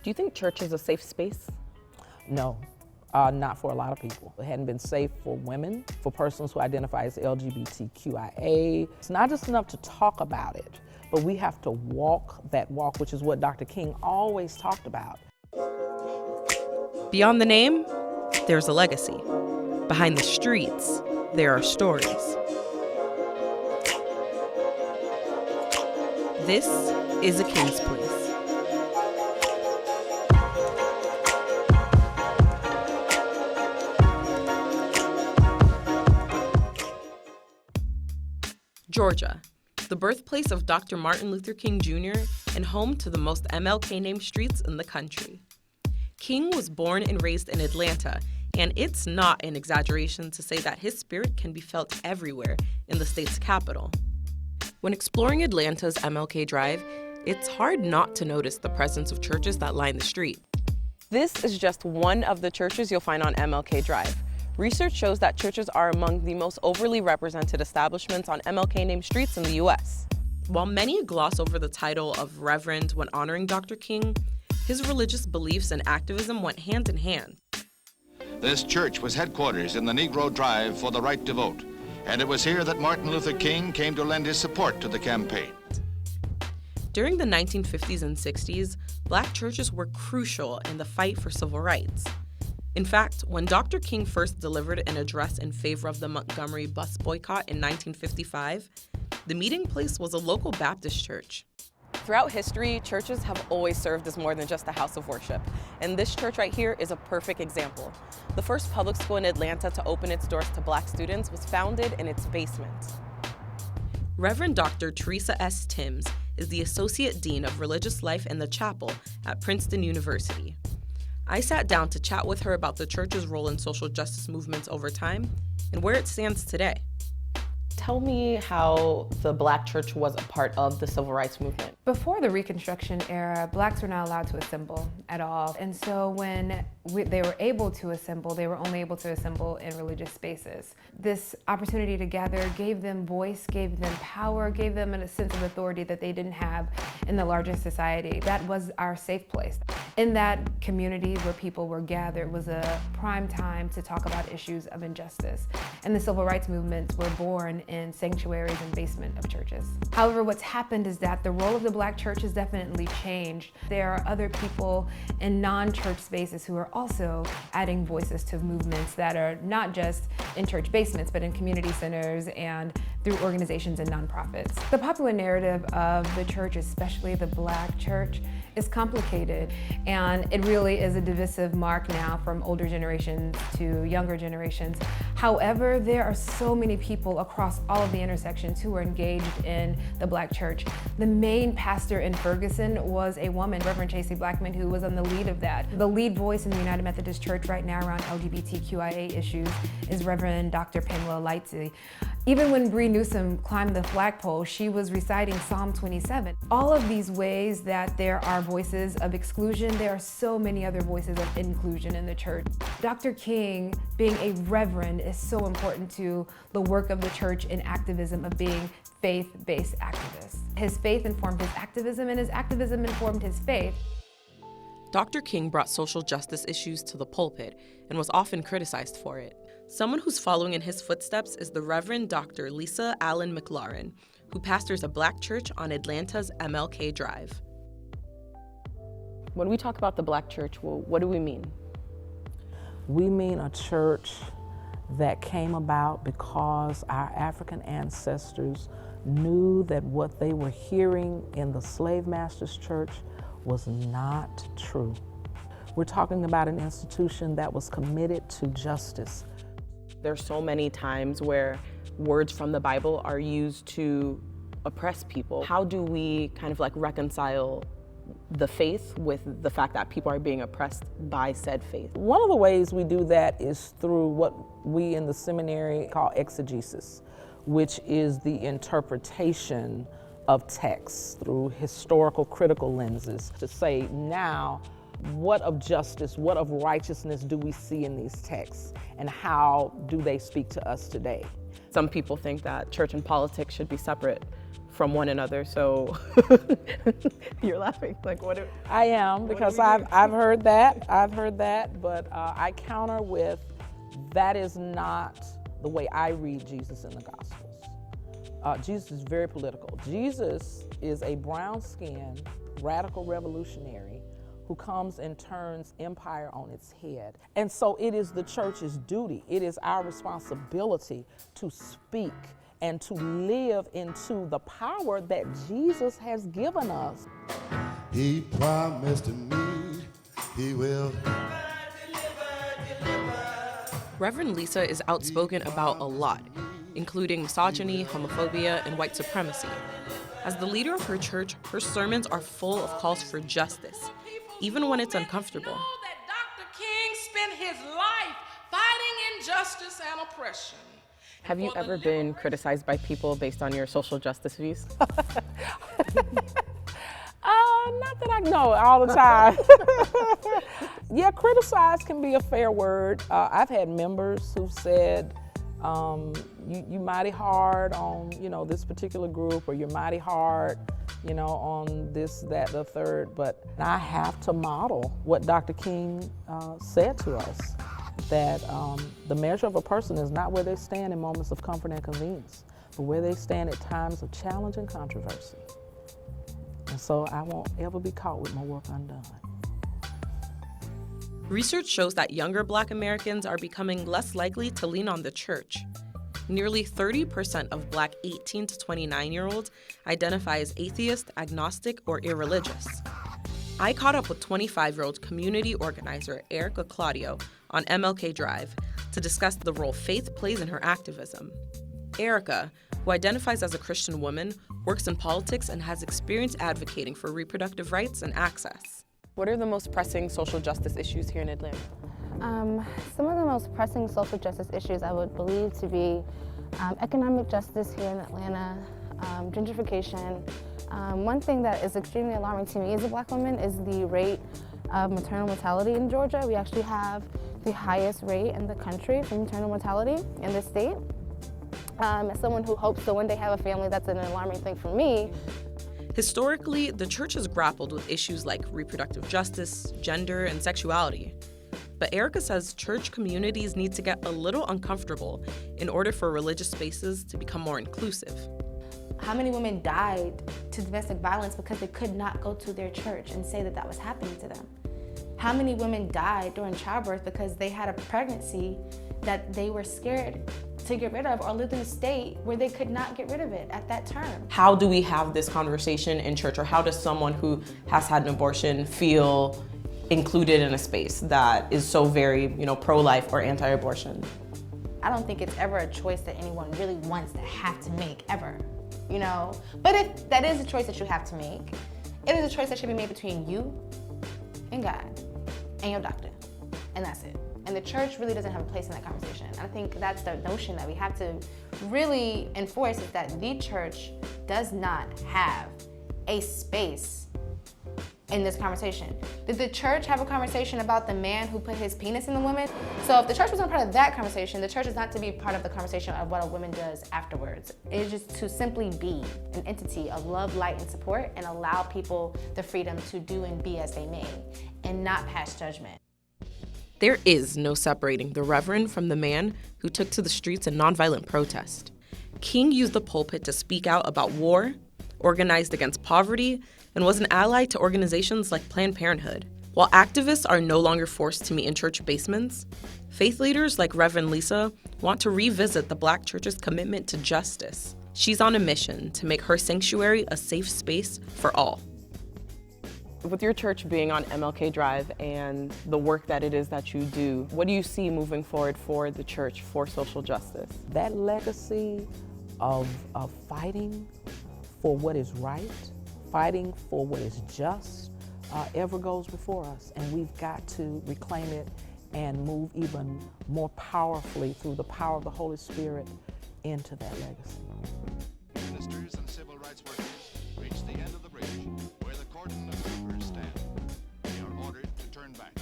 Do you think church is a safe space? No, not for a lot of people. It hadn't been safe for women, for persons who identify as LGBTQIA. It's not just enough to talk about it, but we have to walk that walk, which is what Dr. King always talked about. Beyond the name, there's a legacy. Behind the streets, there are stories. This is A King's Place. Georgia, the birthplace of Dr. Martin Luther King Jr. and home to the most MLK-named streets in the country. King was born and raised in Atlanta, and it's not an exaggeration to say that his spirit can be felt everywhere in the state's capital. When exploring Atlanta's MLK Drive, it's hard not to notice the presence of churches that line the street. This is just one of the churches you'll find on MLK Drive. Research shows that churches are among the most overly represented establishments on MLK-named streets in the U.S. While many gloss over the title of Reverend when honoring Dr. King, his religious beliefs and activism went hand in hand. This church was headquarters in the Negro Drive for the right to vote, and it was here that Martin Luther King came to lend his support to the campaign. During the 1950s and 60s, Black churches were crucial in the fight for civil rights. In fact, when Dr. King first delivered an address in favor of the Montgomery bus boycott in 1955, the meeting place was a local Baptist church. Throughout history, churches have always served as more than just a house of worship, and this church right here is a perfect example. The first public school in Atlanta to open its doors to Black students was founded in its basement. Reverend Dr. Teresa S. Timms is the Associate Dean of Religious Life in the Chapel at Princeton University. I sat down to chat with her about the church's role in social justice movements over time and where it stands today. Tell me how the Black church was a part of the civil rights movement. Before the Reconstruction era, Blacks were not allowed to assemble at all. And so when they were able to assemble, they were only able to assemble in religious spaces. This opportunity to gather gave them voice, gave them power, gave them a sense of authority that they didn't have in the larger society. That was our safe place. In that community where people were gathered was a prime time to talk about issues of injustice. And the civil rights movements were born in sanctuaries and basement of churches. However, what's happened is that the role of the Black church has definitely changed. There are other people in non-church spaces who are also adding voices to movements that are not just in church basements, but in community centers and through organizations and nonprofits. The popular narrative of the church, especially the Black church, is complicated, and it really is a divisive mark now from older generations to younger generations. However, there are so many people across all of the intersections who are engaged in the Black church. The main pastor in Ferguson was a woman, Reverend Chasey Blackman, who was on the lead of that. The lead voice in the United Methodist Church right now around LGBTQIA issues is Reverend Dr. Pamela Lightsey. Even when Bree Newsom climbed the flagpole, she was reciting Psalm 27. All of these ways that there are voices of exclusion, there are so many other voices of inclusion in the church. Dr. King, being a reverend, is so important to the work of the church in activism of being faith-based activists. His faith informed his activism, and his activism informed his faith. Dr. King brought social justice issues to the pulpit and was often criticized for it. Someone who's following in his footsteps is the Reverend Dr. Lisa Allen McLaurin, who pastors a Black church on Atlanta's MLK Drive. When we talk about the Black church, well, what do we mean? We mean a church that came about because our African ancestors knew that what they were hearing in the slave master's church was not true. We're talking about an institution that was committed to justice. There's so many times where words from the Bible are used to oppress people. How do we kind of like reconcile the faith with the fact that people are being oppressed by said faith? One of the ways we do that is through what we in the seminary call exegesis, which is the interpretation of texts through historical critical lenses to say, now, what of justice, what of righteousness do we see in these texts, and how do they speak to us today? Some people think that church and politics should be separate from one another. So you're laughing, like what? I am, because I've heard that, but I counter with, that is not the way I read Jesus in the Gospels. Jesus is very political. Jesus is a brown-skinned, radical revolutionary who comes and turns empire on its head. And so it is the church's duty, it is our responsibility to speak and to live into the power that Jesus has given us. He promised me he will. Reverend Lisa is outspoken about a lot, including misogyny, homophobia, and white supremacy. As the leader of her church, her sermons are full of calls for justice, even when it's uncomfortable. Know that Dr. King spent his life fighting injustice and oppression. Have you ever been criticized by people based on your social justice views? Not that I know all the time. Yeah, criticize can be a fair word. I've had members who've said, you mighty hard on, this particular group, or you're mighty hard, on this, that, the third. But I have to model what Dr. King said to us, that the measure of a person is not where they stand in moments of comfort and convenience, but where they stand at times of challenge and controversy. And so I won't ever be caught with my work undone. Research shows that younger Black Americans are becoming less likely to lean on the church. Nearly 30% of Black 18 to 29-year-olds identify as atheist, agnostic, or irreligious. I caught up with 25-year-old community organizer Erica Claudio on MLK Drive to discuss the role faith plays in her activism. Erica, who identifies as a Christian woman, works in politics and has experience advocating for reproductive rights and access. What are the most pressing social justice issues here in Atlanta? Some of the most pressing social justice issues I would believe to be economic justice here in Atlanta, gentrification. One thing that is extremely alarming to me as a Black woman is the rate of maternal mortality in Georgia. We actually have the highest rate in the country for maternal mortality in this state. As someone who hopes to one day have a family, that's an alarming thing for me. Historically, the church has grappled with issues like reproductive justice, gender, and sexuality. But Erica says church communities need to get a little uncomfortable in order for religious spaces to become more inclusive. How many women died to domestic violence because they could not go to their church and say that that was happening to them? How many women died during childbirth because they had a pregnancy that they were scared to get rid of, or lived in a state where they could not get rid of it at that term? How do we have this conversation in church, or how does someone who has had an abortion feel included in a space that is so very, pro-life or anti-abortion? I don't think it's ever a choice that anyone really wants to have to make, ever, But if that is a choice that you have to make, it is a choice that should be made between you and God and your doctor, and that's it. And the church really doesn't have a place in that conversation. I think that's the notion that we have to really enforce, is that the church does not have a space in this conversation. Did the church have a conversation about the man who put his penis in the woman? So if the church wasn't part of that conversation, the church is not to be part of the conversation of what a woman does afterwards. It is just to simply be an entity of love, light, and support, and allow people the freedom to do and be as they may, and not pass judgment. There is no separating the reverend from the man who took to the streets in nonviolent protest. King used the pulpit to speak out about war, organized against poverty, and was an ally to organizations like Planned Parenthood. While activists are no longer forced to meet in church basements, faith leaders like Reverend Lisa want to revisit the Black church's commitment to justice. She's on a mission to make her sanctuary a safe space for all. With your church being on MLK Drive and the work that it is that you do, what do you see moving forward for the church for social justice? That legacy of fighting for what is right, fighting for what is just, ever goes before us. And we've got to reclaim it and move even more powerfully through the power of the Holy Spirit into that legacy. Ministers and civil rights workers reach the end of the bridge where the cordon of troopers stand. They are ordered to turn back.